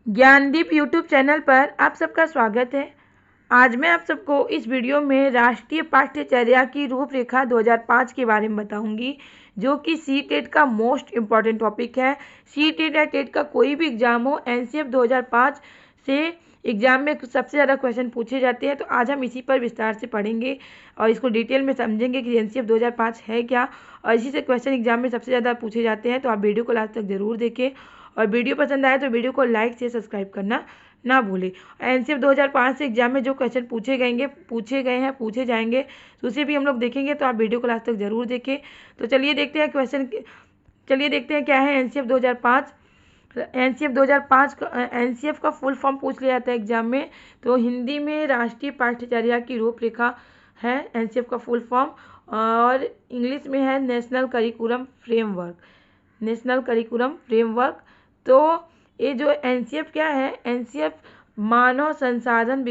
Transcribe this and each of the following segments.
Gyandeep YouTube channel पर आप सबका स्वागत है। आज मैं आप सबको इस वीडियो में राष्ट्रीय पाठ्यचर्या की रूपरेखा 2005 के बारे में बताऊंगी, जो कि सी-टेट का मोस्ट इम्पॉर्टेंट टॉपिक है। सी-टेट या टेट का कोई भी एग्जाम हो, एनसीएफ 2005 से एग्जाम में सबसे ज़्यादा क्वेश्चन पूछे जाते हैं। तो आज हम इसी पर विस्तार से पढ़ेंगे और इसको डिटेल में समझेंगे कि एनसीएफ 2005 है क्या, और इसी से क्वेश्चन एग्जाम में सबसे ज़्यादा पूछे जाते हैं। तो आप वीडियो को लास्ट तक ज़रूर देखें, और वीडियो पसंद आए तो वीडियो को लाइक से सब्सक्राइब करना ना भूलें। एनसीएफ 2005 से एग्जाम में जो क्वेश्चन पूछे जाएंगे तो उसे भी हम लोग देखेंगे। तो आप वीडियो को लास्ट तक जरूर देखें। तो चलिए देखते हैं क्या है एनसीएफ 2005। एनसीएफ 2005 का एनसीएफ का फुल फॉर्म पूछ लिया जाता है एग्जाम में। तो हिंदी में राष्ट्रीय पाठ्यचर्या की रूपरेखा है एनसीएफ का फुल फॉर्म, और इंग्लिश में है नेशनल करिकुलम फ्रेमवर्क। तो ये जो एनसीएफ क्या है, एनसीएफ मानव संसाधन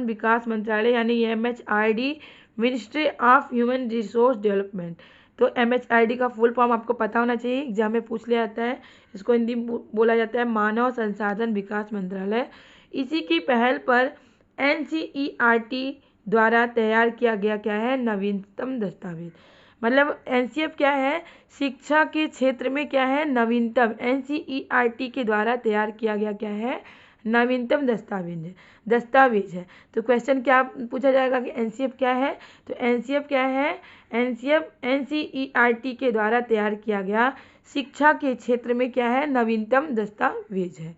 विकास मंत्रालय यानी MHRD, ministry of human resource development. तो एमएचआरडी का फुल फॉर्म आपको पता होना चाहिए, एग्जाम में पूछ लिया जाता है। इसको हिंदी में बोला जाता है मानव संसाधन विकास मंत्रालय। इसी की पहल पर एनसीईआरटी द्वारा तैयार किया गया क्या है, नवीनतम दस्तावेज। मतलब एनसीएफ क्या है, शिक्षा के क्षेत्र में क्या है, नवीनतम, एनसीईआरटी के द्वारा तैयार किया गया क्या है, नवीनतम दस्तावेज है। तो क्वेश्चन क्या पूछा जाएगा कि एनसीएफ क्या है। तो एनसीएफ क्या है, एनसीएफ एनसीईआरटी के द्वारा तैयार किया गया शिक्षा के क्षेत्र में क्या है, नवीनतम दस्तावेज है।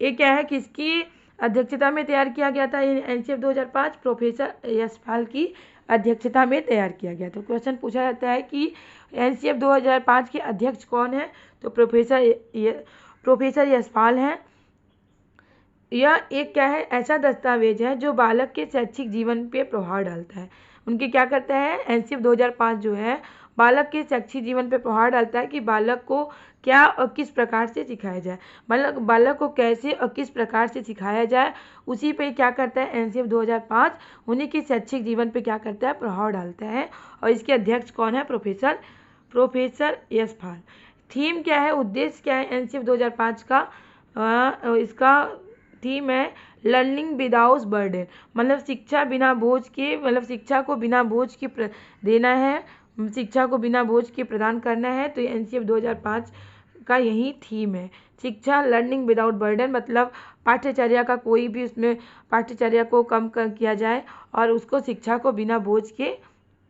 ये क्या है, किसकी अध्यक्षता में तैयार किया गया था एनसीएफ 2005, प्रोफेसर यशपाल की अध्यक्षता में तैयार किया गया। तो क्वेश्चन पूछा जाता है कि एनसीएफ 2005 के अध्यक्ष कौन है। तो प्रोफेसर यशपाल हैं। यह एक क्या है, ऐसा दस्तावेज है जो बालक के शैक्षिक जीवन पे प्रभाव डालता है। उनके क्या करता है, एनसीएफ 2005 जो है बालक के शैक्षिक जीवन पे प्रभाव डालता है कि बालक को क्या और किस प्रकार से सिखाया जाए, मतलब बालक को कैसे और किस प्रकार से सिखाया जाए, उसी पे क्या करता है एनसीएफ 2005, उन्हीं के शैक्षिक जीवन पे क्या करता है, प्रभाव डालता है। और इसके अध्यक्ष कौन है, प्रोफेसर यशपाल। थीम क्या है, उद्देश्य क्या है एनसीएफ 2005 का, इसका थीम है लर्निंग विदाउट बर्डन, मतलब शिक्षा बिना बोझ के, मतलब शिक्षा को बिना बोझ के देना है, शिक्षा को बिना बोझ के प्रदान करना है। तो एनसीएफ 2005 का यही थीम है, शिक्षा लर्निंग विदाउट बर्डन, मतलब पाठ्यचर्या का कोई भी उसमें पाठ्यचर्या को कम किया जाए और उसको शिक्षा को बिना बोझ के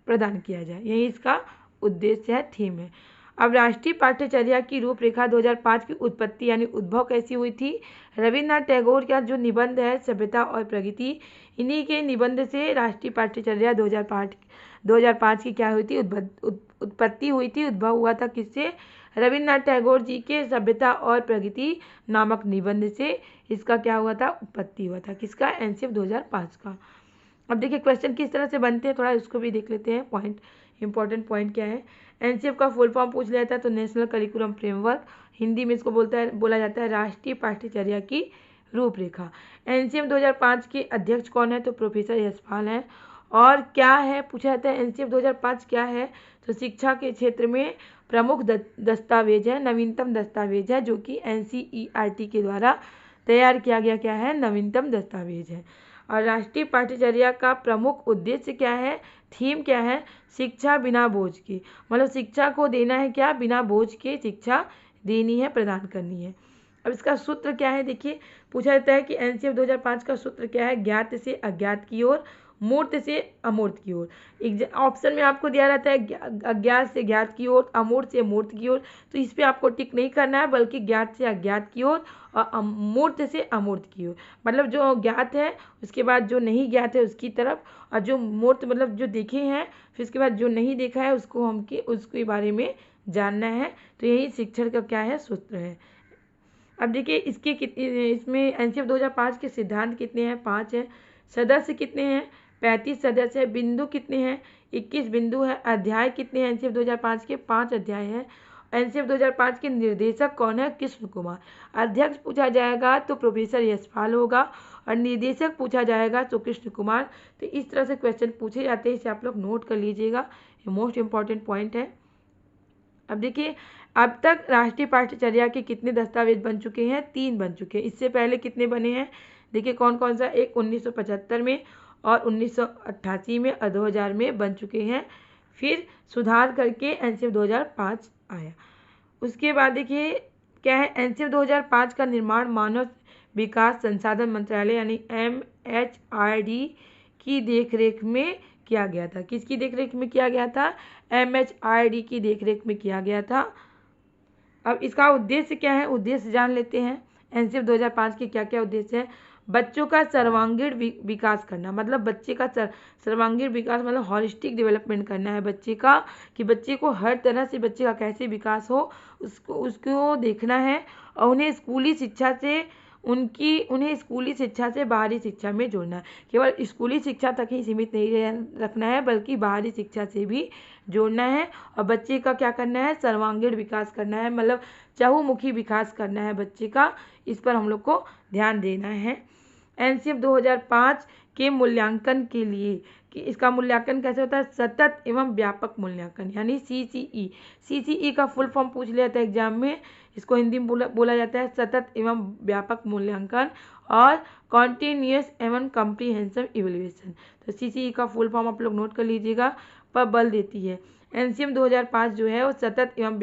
प्रदान किया जाए, यही इसका उद्देश्य है, थीम है। अब राष्ट्रीय पाठ्यचर्या की रूपरेखा 2005 की उत्पत्ति यानी उद्भव कैसी हुई थी। रविन्द्रनाथ टैगोर का जो निबंध है सभ्यता और प्रगति, इन्हीं के निबंध से राष्ट्रीय पाठ्यचर्या 2005 की क्या हुई थी, उत्पत्ति हुई थी, उद्भव हुआ था। किससे, रविन्द्रनाथ टैगोर जी के सभ्यता और प्रगति नामक निबंध से इसका क्या हुआ था, उत्पत्ति हुआ था। किसका, एनसीएफ 2005 का। अब देखिए क्वेश्चन किस तरह से बनते हैं, थोड़ा इसको भी देख लेते हैं। इंपॉर्टेंट पॉइंट क्या है, एनसीएफ का फुल फॉर्म पूछ लिया था। तो नेशनल करिकुलम फ्रेमवर्क, हिंदी में इसको बोला जाता है राष्ट्रीय पाठ्यचर्या की रूपरेखा। एनसीएफ 2005 के अध्यक्ष कौन है, तो प्रोफेसर यशपाल हैं। और क्या है पूछा जाता है, एनसीएफ 2005 क्या है, तो शिक्षा के क्षेत्र में प्रमुख दस्तावेज है, नवीनतम दस्तावेज है, जो कि एनसीईआरटी के द्वारा तैयार किया गया क्या है, नवीनतम दस्तावेज है। और राष्ट्रीय पाठ्यचर्या का प्रमुख उद्देश्य क्या है, थीम क्या है, शिक्षा बिना बोझ की, मतलब शिक्षा को देना है क्या, बिना बोझ के शिक्षा देनी है, प्रदान करनी है। अब इसका सूत्र क्या है, देखिए पूछा जाता है कि एनसीएफ 2005 का सूत्र क्या है, ज्ञात से अज्ञात की ओर, मूर्त से अमूर्त की ओर। ऑप्शन में आपको दिया रहता है अज्ञात से ज्ञात की ओर, अमूर्त से मूर्त की ओर, तो इस पे आपको टिक नहीं करना है, बल्कि ज्ञात से अज्ञात की ओर और मूर्त से अमूर्त की ओर, मतलब जो ज्ञात है उसके बाद जो नहीं ज्ञात है उसकी तरफ, और जो मूर्त मतलब जो देखे हैं, फिर उसके बाद जो नहीं देखा है उसके बारे में जानना है। तो यही शिक्षण का क्या है, सूत्र है। अब देखिए इसमें एनसीएफ 2005 के सिद्धांत कितने हैं, 5 हैं। सदस्य कितने हैं, 35 सदस्य है। बिंदु कितने हैं, 21 बिंदु है। अध्याय कितने हैं एनसीएफ 2005 के, 5 अध्याय हैं। एनसीएफ 2005 के निर्देशक कौन है, कृष्ण कुमार। अध्यक्ष पूछा जाएगा तो प्रोफेसर यशपाल होगा, और निर्देशक पूछा जाएगा तो कृष्ण कुमार। तो इस तरह से क्वेश्चन पूछे जाते हैं, इसे आप लोग नोट कर लीजिएगा, ये मोस्ट इंपॉर्टेंट पॉइंट है। अब देखिए अब तक राष्ट्रीय पाठ्यचर्या के कितने दस्तावेज बन चुके हैं? 3 बन चुके हैं। इससे पहले कितने बने हैं? देखिए कौन कौन सा, एक 1975 में और 1988 में और 2000 में बन चुके हैं। फिर सुधार करके एनसीएफ 2005 आया। उसके बाद देखिए क्या है, एनसीएफ 2005 का निर्माण मानव विकास संसाधन मंत्रालय यानी MHRD की देखरेख में किया गया था। किसकी देखरेख में किया गया था? MHRD की देखरेख में किया गया था। अब इसका उद्देश्य क्या है? उद्देश्य जान लेते हैं। एनसीएफ 2005 के क्या क्या उद्देश्य है? बच्चों का सर्वांगीण विकास करना, मतलब बच्चे का सर्वांगीण विकास मतलब हॉलिस्टिक डेवलपमेंट करना है बच्चे का, कि बच्चे को हर तरह से बच्चे का कैसे विकास हो उसको देखना है। और उन्हें स्कूली शिक्षा से बाहरी शिक्षा में जोड़ना है। केवल स्कूली शिक्षा तक ही सीमित नहीं रखना है, बल्कि बाहरी शिक्षा से भी जोड़ना है। और बच्चे का क्या करना है? सर्वांगीण विकास करना है, मतलब चहुमुखी विकास करना है बच्चे का। इस पर हम लोग को ध्यान देना है। एनसीएफ 2005 के मूल्यांकन के लिए, कि इसका मूल्यांकन कैसे होता है? सतत एवं व्यापक मूल्यांकन यानी CCE का फुल फॉर्म पूछ लिया था एग्जाम में। इसको हिंदी में बोला जाता है सतत एवं व्यापक मूल्यांकन और कॉन्टिन्यूअस एवं कॉम्प्रिहेंसिव इवैल्यूएशन। तो CCE का फुल फॉर्म आप लोग नोट कर लीजिएगा, पर बल देती है। एनसीएफ 2005 जो है वो सतत एवं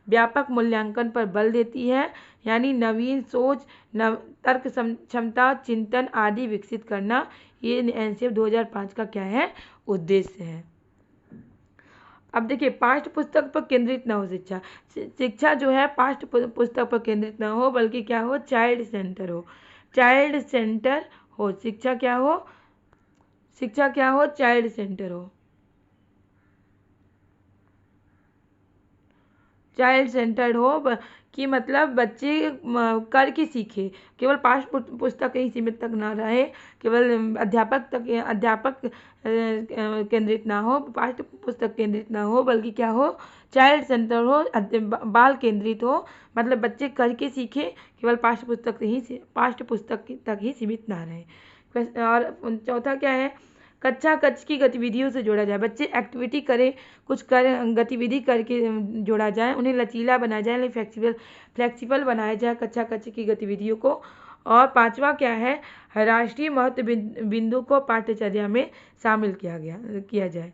व्यापक मूल्यांकन पर बल देती है, यानी नवीन सोच, तर्क क्षमता, चिंतन आदि विकसित करना, ये एनसीएफ 2005 का क्या है? उद्देश्य है। अब देखिए पाठ्य पुस्तक पर केंद्रित न हो शिक्षा जो है पाठ्य पुस्तक पर केंद्रित न हो, बल्कि क्या हो? चाइल्ड सेंटर हो। शिक्षा क्या हो? चाइल्ड सेंटर हो। चाइल्ड सेंटर्ड हो कि मतलब बच्चे करके सीखे, केवल पाठ्य पुस्तक ही सीमित तक ना रहे, केवल अध्यापक केंद्रित ना हो, पाठ्य पुस्तक केंद्रित ना हो, बल्कि क्या हो? चाइल्ड सेंटर हो, बाल केंद्रित हो, मतलब बच्चे करके सीखे, केवल पाठ्य पुस्तक तक ही सीमित ना रहे। और चौथा क्या है? कक्षा कक्ष की गतिविधियों से जोड़ा जाए, बच्चे एक्टिविटी करें, कुछ गतिविधि करके जोड़ा जाए, उन्हें लचीला बनाया जाए, फ्लेक्सिबल बनाया जाए कक्षा कक्ष की गतिविधियों को। और पांचवा क्या है? राष्ट्रीय महत्व बिंदु को पाठ्यचर्या में शामिल किया जाए।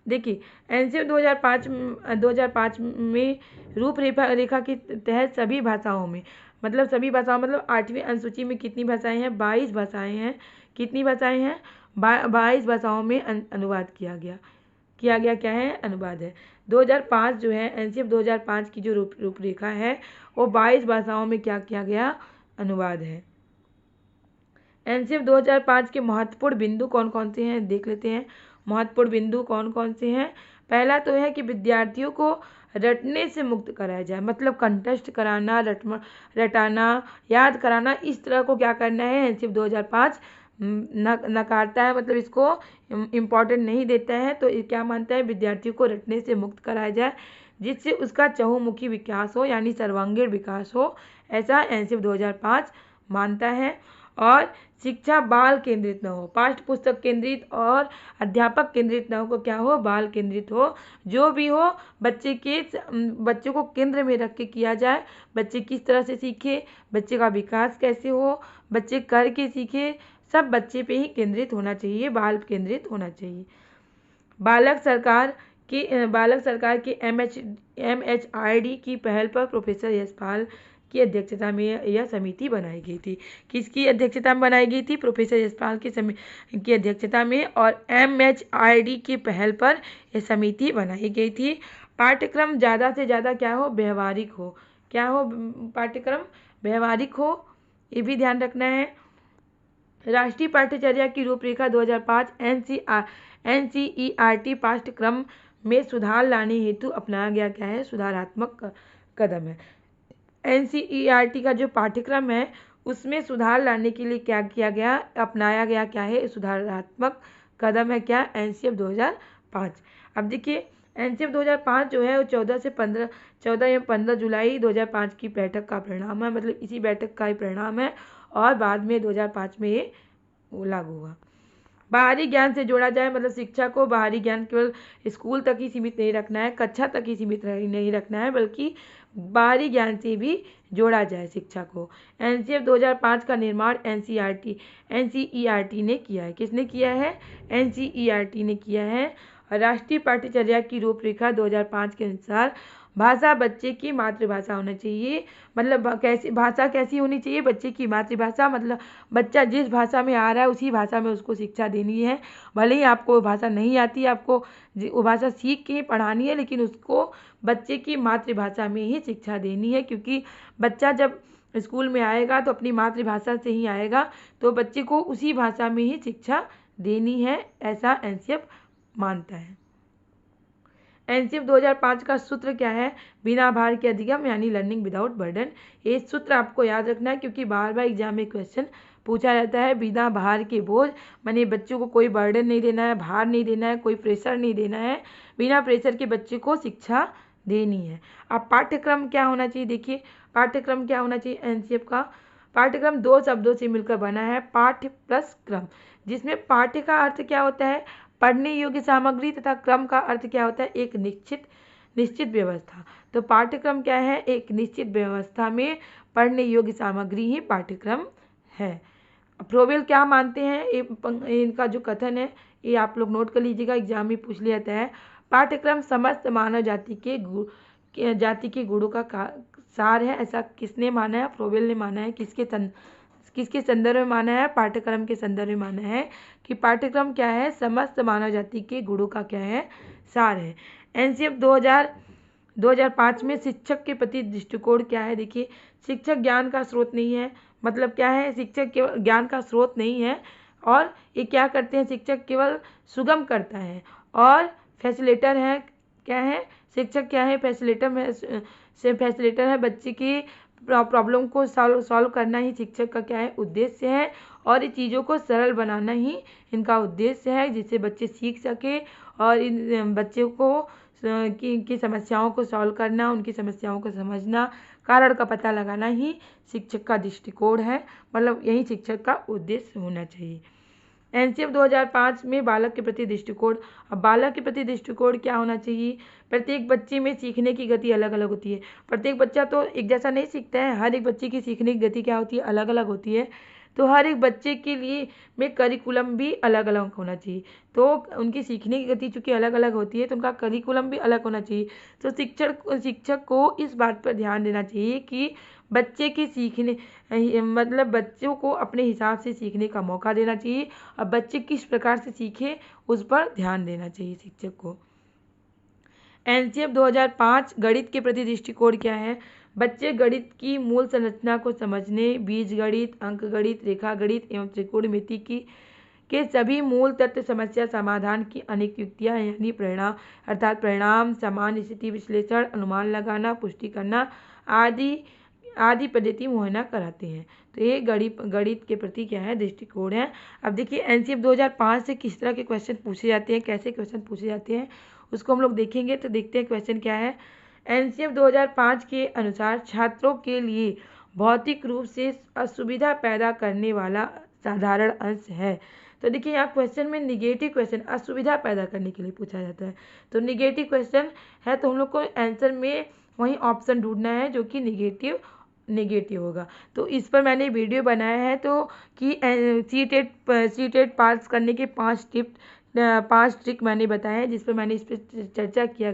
देखिए एनसीएफ 2005 में रूपरेखा के तहत सभी भाषाओं में, मतलब 8वीं अनुसूची में कितनी भाषाएं हैं? 22 भाषाएं हैं। कितनी भाषाएं हैं? 22 भाषाओं में अनुवाद किया गया क्या है? अनुवाद है। 2005 जो है एनसीएफ 2005 की जो रूपरेखा है वो 22 भाषाओं में क्या किया गया? अनुवाद है। एनसीएफ 2005 के महत्वपूर्ण बिंदु कौन कौन से हैं? देख लेते हैं महत्वपूर्ण बिंदु कौन कौन से हैं। पहला तो है कि विद्यार्थियों को रटने से मुक्त कराया जाए, मतलब कंटेस्ट कराना, रटाना, याद कराना, इस तरह को क्या करना है? एनसीएफ 2005 नकारता है, मतलब इसको इम्पोर्टेंट नहीं देता है। तो क्या मानता है? विद्यार्थियों को रटने से मुक्त कराया जाए, जिससे उसका चहुमुखी विकास हो, यानी सर्वांगीण विकास हो, ऐसा एनसीएफ 2005 मानता है। और शिक्षा बाल केंद्रित न हो, पाठ्य पुस्तक केंद्रित और अध्यापक केंद्रित न हो, क्या हो? बाल केंद्रित हो। जो भी हो बच्चे को केंद्र में रख के किया जाए, बच्चे किस तरह से सीखे, बच्चे का विकास कैसे हो, बच्चे करके सीखे, सब बच्चे पे ही केंद्रित होना चाहिए, बाल केंद्रित होना चाहिए। बालक सरकार की MHRD की पहल पर प्रोफेसर यशपाल की अध्यक्षता में यह समिति बनाई गई थी। किसकी अध्यक्षता में बनाई गई थी? प्रोफेसर यशपाल की अध्यक्षता में, और MHRD की पहल पर यह समिति बनाई गई थी। पाठ्यक्रम ज़्यादा से ज़्यादा क्या हो? व्यवहारिक हो। क्या हो? पाठ्यक्रम व्यवहारिक हो, ये भी ध्यान रखना है। राष्ट्रीय पाठ्यचर्या की रूपरेखा 2005 NCERT पाठ्यक्रम में सुधार लाने हेतु अपनाया गया क्या है? सुधारात्मक कदम है। NCERT का जो पाठ्यक्रम है उसमें सुधार लाने के लिए क्या किया गया? अपनाया गया क्या है? सुधारात्मक कदम है क्या? एनसीएफ 2005। अब देखिए एनसीएफ 2005 जो है वो 14 या 15 जुलाई 2005 की बैठक का परिणाम है, मतलब इसी बैठक का ही परिणाम है, और बाद में 2005 में ये लागू हुआ। बाहरी ज्ञान से जोड़ा जाए, मतलब शिक्षा को बाहरी ज्ञान केवल स्कूल तक ही सीमित नहीं रखना है, कक्षा तक ही सीमित नहीं रखना है, बल्कि बाहरी ज्ञान से भी जोड़ा जाए शिक्षा को। एनसीएफ 2005 का निर्माण एनसीईआरटी ने किया है। किसने किया है? एनसीईआरटी ने किया है। राष्ट्रीय पाठ्यचर्या की रूपरेखा 2005 के अनुसार भाषा बच्चे की मातृभाषा होना चाहिए। मतलब कैसी भाषा कैसी होनी चाहिए? बच्चे की मातृभाषा, मतलब बच्चा जिस भाषा में आ रहा है उसी भाषा में उसको शिक्षा देनी है। भले ही आपको वो भाषा नहीं आती, आपको वो भाषा सीख के ही पढ़ानी है, लेकिन उसको बच्चे की मातृभाषा में ही शिक्षा देनी है, क्योंकि बच्चा जब स्कूल में आएगा तो अपनी मातृभाषा से ही आएगा, तो बच्चे को उसी भाषा में ही शिक्षा देनी है, ऐसा एनसीएफ मानता है। एनसीएफ 2005 का सूत्र क्या है? बिना भार के अधिगम, यानी लर्निंग विदाउट बर्डन। ये सूत्र आपको याद रखना है, क्योंकि बार बार एग्जाम में क्वेश्चन पूछा जाता है। बिना भार के बोझ, माने बच्चों को कोई बर्डन नहीं देना है, भार नहीं देना है, कोई प्रेशर नहीं देना है, बिना प्रेशर के बच्चे को शिक्षा देनी है। अब पाठ्यक्रम क्या होना चाहिए? देखिए पाठ्यक्रम क्या होना चाहिए एनसीएफ का? पाठ्यक्रम दो शब्दों से मिलकर बना है, पाठ्य प्लस क्रम, जिसमें पाठ्य का अर्थ क्या होता है? पढ़ने योग्य सामग्री, तथा क्रम का अर्थ क्या होता है? एक निश्चित व्यवस्था। तो पाठ्यक्रम क्या है? एक निश्चित व्यवस्था में पढ़ने योग्य सामग्री ही पाठ्यक्रम है। फ्रोबेल क्या मानते हैं? इनका जो कथन है ये आप लोग नोट कर लीजिएगा, एग्जाम में पूछ लिया जाता है। पाठ्यक्रम समस्त मानव जाति के गुणों का सार है, ऐसा किसने माना है? फ्रोबेल ने माना है। किसके संदर्भ में माना है? पाठ्यक्रम के संदर्भ में माना है कि पाठ्यक्रम क्या है? समस्त मानव जाति के गुणों का क्या है? सार है। एनसीएफ 2005 में शिक्षक के प्रति दृष्टिकोण क्या है? देखिए शिक्षक ज्ञान का स्रोत नहीं है, मतलब क्या है? शिक्षक केवल ज्ञान का स्रोत नहीं है, और ये क्या करते हैं? शिक्षक केवल सुगम करता है और फैसिलिटेटर है। क्या है? शिक्षक क्या है? फैसिलिटेटर है। बच्चे की प्रॉब्लम को सॉल्व करना ही शिक्षक का क्या है? उद्देश्य है, और ये चीज़ों को सरल बनाना ही इनका उद्देश्य है, जिससे बच्चे सीख सके, और इन बच्चों को की समस्याओं को सॉल्व करना, उनकी समस्याओं को समझना, कारण का पता लगाना ही शिक्षक का दृष्टिकोण है, मतलब यही शिक्षक का उद्देश्य होना चाहिए। एनसीएफ 2005 में बालक के प्रति दृष्टिकोण। अब बालक के प्रति दृष्टिकोण क्या होना चाहिए? प्रत्येक बच्चे में सीखने की गति अलग अलग होती है। प्रत्येक बच्चा तो एक जैसा नहीं सीखता है, हर एक बच्चे की सीखने की गति क्या होती है? अलग अलग होती है। तो हर एक बच्चे के लिए में करिकुलम भी अलग अलग होना चाहिए। तो उनकी सीखने की गति चूँकि अलग अलग होती है, तो उनका करिकुलम भी अलग होना चाहिए। तो शिक्षक को इस बात पर ध्यान देना चाहिए कि बच्चे के सीखने मतलब बच्चों को अपने हिसाब से सीखने का मौका देना चाहिए, और बच्चे किस प्रकार से सीखे उस पर ध्यान देना चाहिए शिक्षक को। एनसीएफ 2005 गणित के प्रति दृष्टिकोण क्या है? बच्चे गणित की मूल संरचना को समझने, बीजगणित, अंकगणित, रेखागणित एवं त्रिकोणमिति के सभी मूल तत्व, समस्या समाधान की अनेक युक्तियाँ, यानी परिणाम अर्थात परिणाम, सामान्य स्थिति विश्लेषण, अनुमान लगाना, पुष्टि करना आदि पद्धति मुहैया कराते हैं। तो ये गणित के प्रति क्या है? दृष्टिकोण है। अब देखिए एनसीएफ 2005 से किस तरह के क्वेश्चन पूछे जाते हैं, कैसे क्वेश्चन पूछे जाते हैं, उसको हम लोग देखेंगे। तो देखते हैं क्वेश्चन क्या है। एनसीएफ 2005 के अनुसार छात्रों के लिए भौतिक रूप से असुविधा पैदा करने वाला साधारण अंश है। तो देखिए यहाँ क्वेश्चन में निगेटिव क्वेश्चन असुविधा पैदा करने के लिए पूछा जाता है। तो निगेटिव क्वेश्चन है, तो हम लोग को आंसर में वही ऑप्शन ढूंढना है जो कि निगेटिव होगा। तो इस पर मैंने वीडियो बनाया है, तो कि सीटेट पास करने के 5 ट्रिक मैंने बताए हैं, जिस पर मैंने इस पर चर्चा किया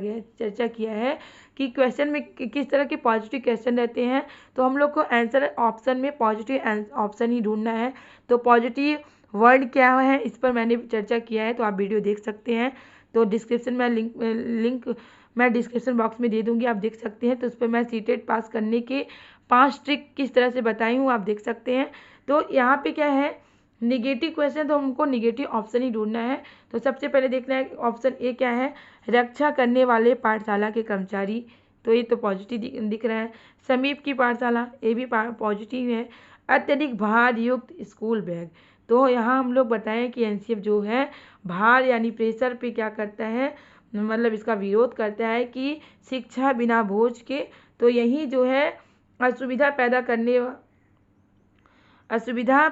है कि क्वेश्चन में किस तरह के पॉजिटिव क्वेश्चन रहते हैं। तो हम लोग को आंसर ऑप्शन में पॉजिटिव ऑप्शन ही ढूंढना है। तो पॉजिटिव वर्ड क्या है, इस पर मैंने चर्चा किया है, तो आप वीडियो देख सकते हैं। तो डिस्क्रिप्शन में लिंक मैं डिस्क्रिप्शन बॉक्स में दे दूंगी, आप देख सकते हैं। तो उस पर मैं सीटेट पास करने के 5 ट्रिक किस तरह से बताई हूँ, आप देख सकते हैं। तो यहाँ पे क्या है? निगेटिव क्वेश्चन, तो हमको निगेटिव ऑप्शन ही ढूंढना है। तो सबसे पहले देखना है ऑप्शन ए क्या है? रक्षा करने वाले पाठशाला के कर्मचारी, तो ये तो पॉजिटिव दिख रहा है। समीप की पाठशाला, ये भी पॉजिटिव है। अत्यधिक भार युक्त स्कूल बैग, तो यहाँ हम लोग बताएं कि एनसीएफ जो है भार यानी प्रेशर पे क्या करता है, मतलब इसका विरोध करता है कि शिक्षा बिना बोझ के। तो यही जो है असुविधा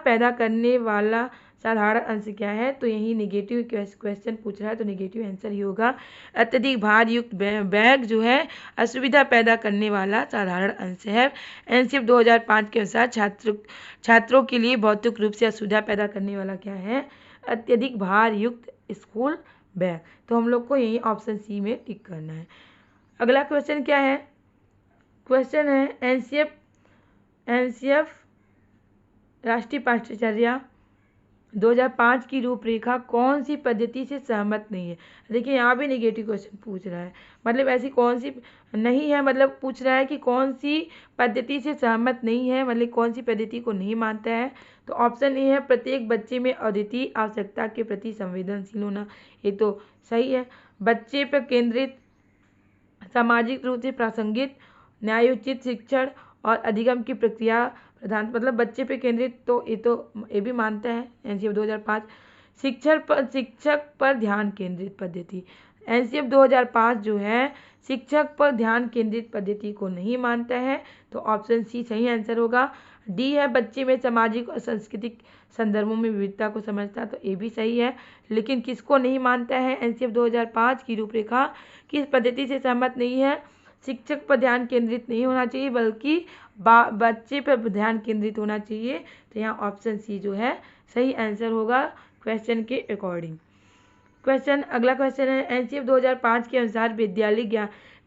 पैदा करने वाला साधारण अंश क्या है, तो यही नेगेटिव क्वेश्चन पूछ रहा है, तो नेगेटिव आंसर ही होगा। अत्यधिक भार युक्त बैग जो है असुविधा पैदा करने वाला साधारण अंश है। एनसीएफ 2005 के अनुसार छात्रों के लिए भौतिक रूप से असुविधा पैदा करने वाला क्या है, अत्यधिक भार युक्त स्कूल बैग। तो हम लोग को यही ऑप्शन सी में टिक करना है। अगला क्वेश्चन क्या है, क्वेश्चन है एनसीएफ राष्ट्रीय पाठ्यचर्या 2005 की रूपरेखा कौन सी पद्धति से सहमत नहीं है। देखिए यहाँ भी नेगेटिव क्वेश्चन पूछ रहा है, मतलब ऐसी कौन सी नहीं है, मतलब पूछ रहा है कि कौन सी पद्धति से सहमत नहीं है, मतलब कौन सी पद्धति को नहीं मानता है। तो ऑप्शन ए है प्रत्येक बच्चे में अद्वितीय आवश्यकता के प्रति संवेदनशील होना, ये तो सही है। बच्चे पर केंद्रित, सामाजिक रूप से प्रासंगिक, न्यायोचित शिक्षण और अधिगम की प्रक्रिया प्रधान, मतलब बच्चे पे केंद्रित, तो ये भी मानता है एनसीएफ 2005। शिक्षक पर ध्यान केंद्रित पद्धति, एनसीएफ 2005 जो है शिक्षक पर ध्यान केंद्रित पद्धति को नहीं मानता है, तो ऑप्शन सी सही आंसर होगा। डी है बच्चे में सामाजिक और सांस्कृतिक संदर्भों में विविधता को समझता, तो ये भी सही है। लेकिन किसको नहीं मानता है, एनसीएफ 2005 की रूपरेखा किस पद्धति से सहमत नहीं है, शिक्षक पर ध्यान केंद्रित नहीं होना चाहिए बल्कि बच्चे पर ध्यान केंद्रित होना चाहिए, तो यहाँ ऑप्शन सी जो है सही आंसर होगा क्वेश्चन के अकॉर्डिंग। अगला क्वेश्चन है एनसीएफ 2005 के अनुसार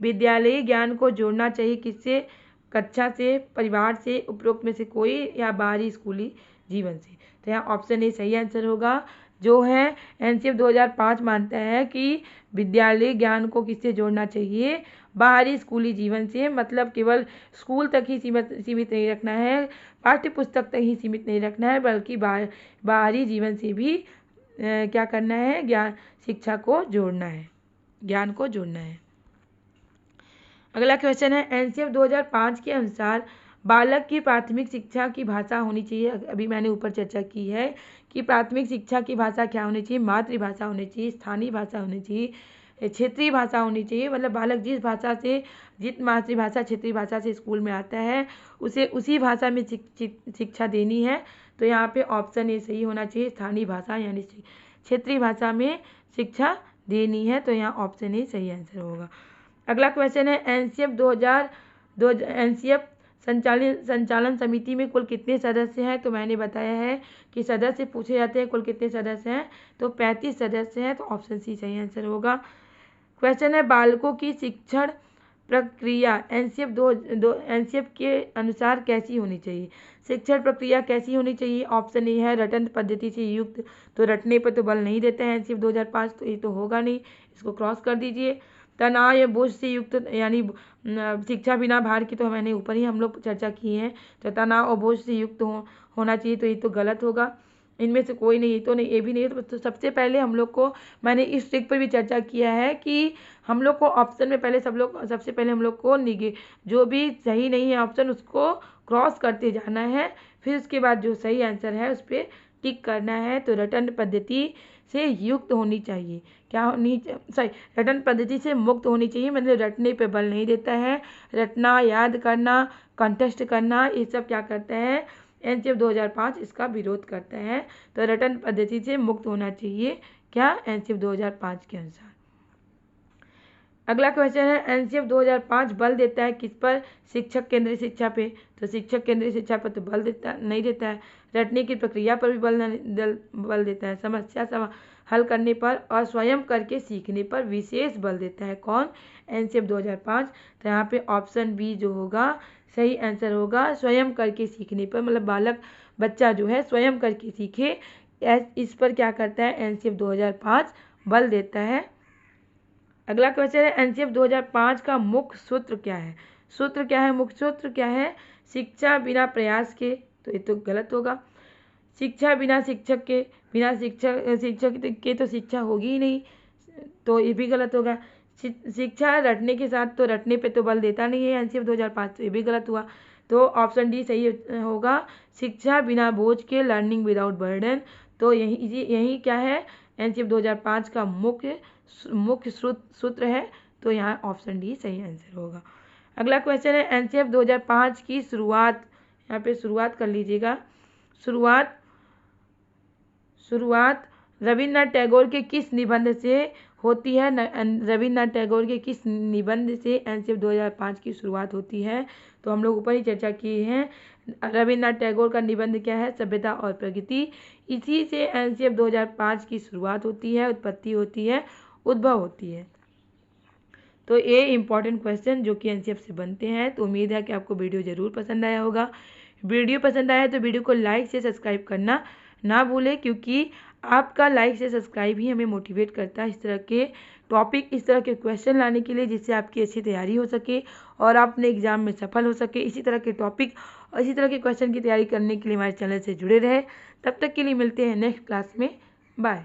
विद्यालयी ज्ञान को जोड़ना चाहिए किससे, कक्षा से, परिवार से, उपरोक्त में से कोई, या बाहरी स्कूली जीवन से। तो यहाँ ऑप्शन ए सही आंसर होगा। जो है एनसीएफ 2005 मानता है कि विद्यालय ज्ञान को किससे जोड़ना चाहिए, बाहरी स्कूली जीवन से, मतलब केवल स्कूल तक ही सीमित नहीं रखना है, पाठ्य पुस्तक तक ही सीमित नहीं रखना है, बल्कि बाहरी जीवन से भी क्या करना है, शिक्षा को जोड़ना है, ज्ञान को जोड़ना है। अगला क्वेश्चन है एनसीएफ 2005 के अनुसार बालक की प्राथमिक शिक्षा की भाषा होनी चाहिए, अभी मैंने ऊपर चर्चा की है कि प्राथमिक शिक्षा की भाषा क्या होनी चाहिए, मातृभाषा होनी चाहिए, स्थानीय भाषा होनी चाहिए, क्षेत्रीय भाषा होनी चाहिए, मतलब बालक जिस मातृभाषा क्षेत्रीय भाषा से स्कूल में आता है उसे उसी भाषा में शिक्षा देनी है, तो यहाँ पे ऑप्शन ए सही होना चाहिए, स्थानीय भाषा यानी क्षेत्रीय भाषा में शिक्षा देनी है, तो यहाँ ऑप्शन ए सही आंसर होगा। अगला क्वेश्चन है एनसीएफ संचालन समिति में कुल कितने सदस्य हैं, तो मैंने बताया है कि सदस्य पूछे जाते हैं कुल कितने सदस्य हैं, तो 35 सदस्य हैं, तो ऑप्शन सी सही आंसर होगा। क्वेश्चन है बालकों की शिक्षण प्रक्रिया एनसीएफ के अनुसार कैसी होनी चाहिए, शिक्षण प्रक्रिया कैसी होनी चाहिए, ऑप्शन ए है रटन पद्धति से युक्त, तो रटने पर तो बल नहीं देता है एनसीएफ 2005, तो ये तो होगा नहीं, इसको क्रॉस कर दीजिए। तनाव या बोझ से युक्त यानी शिक्षा बिना भार की, तो मैंने ऊपर ही हम लोग चर्चा की है, तो तनाव और बोझ से युक्त होना चाहिए, तो ये तो गलत होगा, इनमें से कोई नहीं, तो नहीं, ये भी नहीं, तो सबसे पहले हम लोग को मैंने इस ट्रिक पर भी चर्चा किया है कि हम लोग को ऑप्शन में पहले सबसे पहले हम लोग को जो भी सही नहीं है ऑप्शन उसको क्रॉस करते जाना है, फिर उसके बाद जो सही आंसर है उस पर टिक करना है। तो रटन पद्धति से युक्त होनी चाहिए, क्या होनी सॉरी रटन पद्धति से मुक्त होनी चाहिए, मतलब रटने पे बल नहीं देता है, रटना, याद करना, कंटेस्ट करना, ये सब क्या करता है एनसीएफ 2005 इसका विरोध करता है, तो रटन पद्धति से मुक्त होना चाहिए क्या एनसीएफ 2005 के अनुसार। अगला क्वेश्चन है एनसीएफ 2005 बल देता है किस पर, शिक्षक केंद्रीय शिक्षा पे, तो शिक्षक केंद्रीय शिक्षा पर तो बल नहीं देता है, रटने की प्रक्रिया पर भी बल देता है, समस्या हल करने पर और स्वयं करके सीखने पर विशेष बल देता है, कौन, एनसीएफ 2005, तो यहाँ पे ऑप्शन बी जो होगा सही आंसर होगा, स्वयं करके सीखने पर, मतलब बच्चा जो है स्वयं करके सीखे, इस पर क्या करता है एनसीएफ 2005 बल देता है। अगला क्वेश्चन है एनसीएफ 2005 का मुख्य सूत्र क्या है, मुख्य सूत्र क्या है, शिक्षा बिना प्रयास के, तो ये तो गलत होगा, शिक्षा बिना शिक्षक के तो शिक्षा होगी ही नहीं, तो ये भी गलत होगा, शिक्षा रटने के साथ, तो रटने पे तो बल देता नहीं है एनसीएफ 2005, तो ये भी गलत हुआ, तो ऑप्शन डी सही होगा, शिक्षा बिना बोझ के, लर्निंग विदाउट बर्डन, तो यही क्या है एनसीएफ 2005 का मुख्य सूत्र है, तो यहाँ ऑप्शन डी सही आंसर होगा। अगला क्वेश्चन है एनसीएफ 2005 की शुरुआत, यहाँ पे शुरुआत कर लीजिएगा, शुरुआत रविन्द्रनाथ टैगोर के किस निबंध से होती है? रविन्द्रनाथ टैगोर के किस निबंध से एनसीएफ 2005 की शुरुआत होती है? तो हम लोग ऊपर ही चर्चा किए हैं। रविन्द्रनाथ टैगोर का निबंध क्या है? सभ्यता और प्रगति। इसी से एनसीएफ 2005 की शुरुआत होती है, उत्पत्ति होती है, उद्भव होती है। तो ये इंपॉर्टेंट क्वेश्चन जो कि एनसीएफ से बनते हैं। तो उम्मीद है कि आपको वीडियो ज़रूर पसंद आया होगा। वीडियो पसंद आया तो वीडियो को लाइक से सब्सक्राइब करना ना भूलें, क्योंकि आपका लाइक से सब्सक्राइब ही हमें मोटिवेट करता है इस तरह के टॉपिक, इस तरह के क्वेश्चन लाने के लिए, जिससे आपकी अच्छी तैयारी हो सके और आप अपने एग्जाम में सफल हो सके। इसी तरह के टॉपिक और इसी तरह के क्वेश्चन की तैयारी करने के लिए हमारे चैनल से जुड़े रहे। तब तक के लिए मिलते हैं नेक्स्ट क्लास में। बाय।